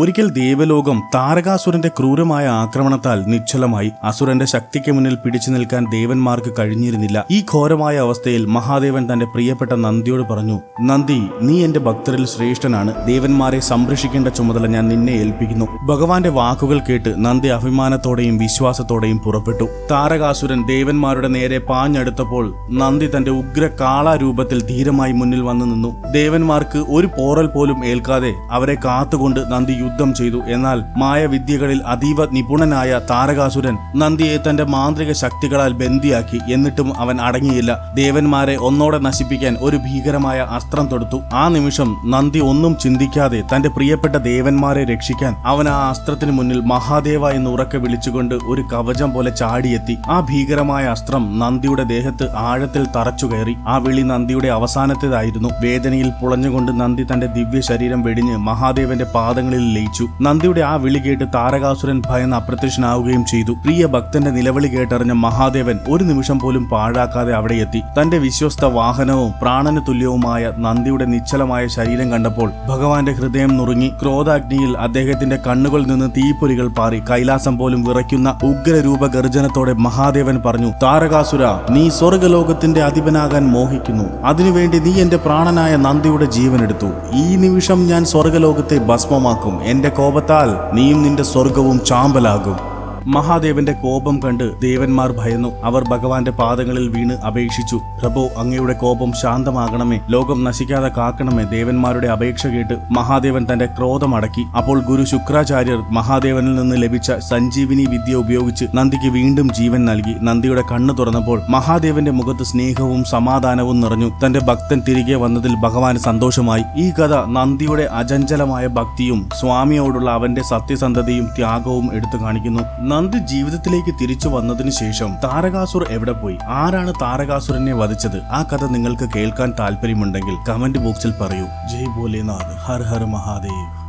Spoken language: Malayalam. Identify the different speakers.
Speaker 1: ഒരിക്കൽ ദേവലോകം താരകാസുരന്റെ ക്രൂരമായ ആക്രമണത്താൽ നിശ്ചലമായി. അസുരന്റെ ശക്തിക്ക് മുന്നിൽ പിടിച്ചു നിൽക്കാൻ ദേവന്മാർക്ക് കഴിഞ്ഞിരുന്നില്ല. ഈ ഘോരമായ അവസ്ഥയിൽ മഹാദേവൻ തന്റെ പ്രിയപ്പെട്ട നന്ദിയോട് പറഞ്ഞു, നന്ദി, നീ എന്റെ ഭക്തരിൽ ശ്രേഷ്ഠനാണ്. ദേവന്മാരെ സംരക്ഷിക്കേണ്ട ചുമതല ഞാൻ നിന്നെ ഏൽപ്പിക്കുന്നു. ഭഗവാന്റെ വാക്കുകൾ കേട്ട് നന്ദി അഭിമാനത്തോടെയും വിശ്വാസത്തോടെയും പുറപ്പെട്ടു. താരകാസുരൻ ദേവന്മാരുടെ നേരെ പാഞ്ഞെടുത്തപ്പോൾ നന്ദി തന്റെ ഉഗ്ര കാളാരൂപത്തിൽ ധീരമായി മുന്നിൽ വന്നു നിന്നു. ദേവന്മാർക്ക് ഒരു പോറൽ പോലും ഏൽക്കാതെ അവരെ കാത്തുകൊണ്ട് നന്ദി യുദ്ധം ചെയ്തു. എന്നാൽ മായവിദ്യകളിൽ അതീവ നിപുണനായ താരകാസുരൻ നന്ദിയെ തന്റെ മാന്ത്രിക ശക്തികളാൽ ബന്ദിയാക്കി. എന്നിട്ടും അവൻ അടങ്ങിയില്ല. ദേവന്മാരെ ഒന്നോടെ നശിപ്പിക്കാൻ ഒരു ഭീകരമായ അസ്ത്രം തൊടുത്തു. ആ നിമിഷം നന്ദി ഒന്നും ചിന്തിക്കാതെ തന്റെ പ്രിയപ്പെട്ട ദേവന്മാരെ രക്ഷിക്കാൻ അവൻ ആ അസ്ത്രത്തിന് മുന്നിൽ മഹാദേവ എന്ന് ഉറക്കെ വിളിച്ചുകൊണ്ട് ഒരു കവചം പോലെ ചാടിയെത്തി. ആ ഭീകരമായ അസ്ത്രം നന്ദിയുടെ ദേഹത്ത് ആഴത്തിൽ തറച്ചു കയറി. ആ വിളി നന്ദിയുടെ അവസാനത്തേതായിരുന്നു. വേദനയിൽ പുളഞ്ഞുകൊണ്ട് നന്ദി തന്റെ ദിവ്യ ശരീരം വെടിഞ്ഞ് മഹാദേവന്റെ പാദങ്ങളിൽ ലയിച്ചു. നന്ദിയുടെ ആ വിളി കേട്ട് താരകാസുരൻ ഭയന്ന് അപ്രത്യക്ഷനാവുകയും ചെയ്തു. പ്രിയ ഭക്തന്റെ നിലവിളി കേട്ടറിഞ്ഞ മഹാദേവൻ ഒരു നിമിഷം പോലും പാഴാക്കാതെ അവിടെ എത്തി. തന്റെ വിശ്വസ്ത വാഹനവും പ്രാണന് തുല്യവുമായ നന്ദിയുടെ നിശ്ചലമായ ശരീരം കണ്ടപ്പോൾ ഭഗവാന്റെ ഹൃദയം നുറുങ്ങി. ക്രോധാഗ്നിയിൽ അദ്ദേഹത്തിന്റെ കണ്ണുകളിൽ നിന്ന് തീപ്പൊരികൾ പാറി. കൈലാസം പോലും വിറയ്ക്കുന്ന ഉഗ്രരൂപ ഗർജനത്തോടെ മഹാദേവൻ പറഞ്ഞു, താരകാസുര, നീ സ്വർഗലോകത്തിന്റെ അധിപനാകാൻ മോഹിക്കുന്നു. അതിനുവേണ്ടി നീ എന്റെ പ്രാണനായ നന്ദിയുടെ ജീവനെടുത്തു. ഈ നിമിഷം ഞാൻ സ്വർഗലോകത്തെ ഭസ്മമാക്കും. എന്റെ കോപത്താൽ നീയും നിന്റെ സ്വർഗവും ചാമ്പലാകും. മഹാദേവന്റെ കോപം കണ്ട് ദേവന്മാർ ഭയന്നു. അവർ ഭഗവാന്റെ പാദങ്ങളിൽ വീണ് അപേക്ഷിച്ചു, പ്രഭോ, അങ്ങയുടെ കോപം ശാന്തമാകണമേ, ലോകം നശിക്കാതെ കാക്കണമേ. ദേവന്മാരുടെ അപേക്ഷ കേട്ട് മഹാദേവൻ തന്റെ ക്രോധം അടക്കി. അപ്പോൾ ഗുരു ശുക്രാചാര്യർ മഹാദേവനിൽ നിന്ന് ലഭിച്ച സഞ്ജീവിനി വിദ്യ ഉപയോഗിച്ച് നന്ദിക്ക് വീണ്ടും ജീവൻ നൽകി. നന്ദിയുടെ കണ്ണു തുറന്നപ്പോൾ മഹാദേവന്റെ മുഖത്ത് സ്നേഹവും സമാധാനവും നിറഞ്ഞു. തന്റെ ഭക്തൻ തിരികെ വന്നതിൽ ഭഗവാന് സന്തോഷമായി. ഈ കഥ നന്ദിയുടെ അചഞ്ചലമായ ഭക്തിയും സ്വാമിയോടുള്ള അവന്റെ സത്യസന്ധതയും ത്യാഗവും എടുത്തു കാണിക്കുന്നു. നന്ദി ജീവിതത്തിലേക്ക് തിരിച്ചു വന്നതിന് ശേഷം താരകാസുർ എവിടെ പോയി? ആരാണ് താരകാസുരനെ വധിച്ചത്? ആ കഥ നിങ്ങൾക്ക് കേൾക്കാൻ താല്പര്യമുണ്ടെങ്കിൽ കമന്റ് ബോക്സിൽ പറയൂ. ജയ് ഭോലേനാഥ്, ഹർ ഹർ മഹാദേവ്.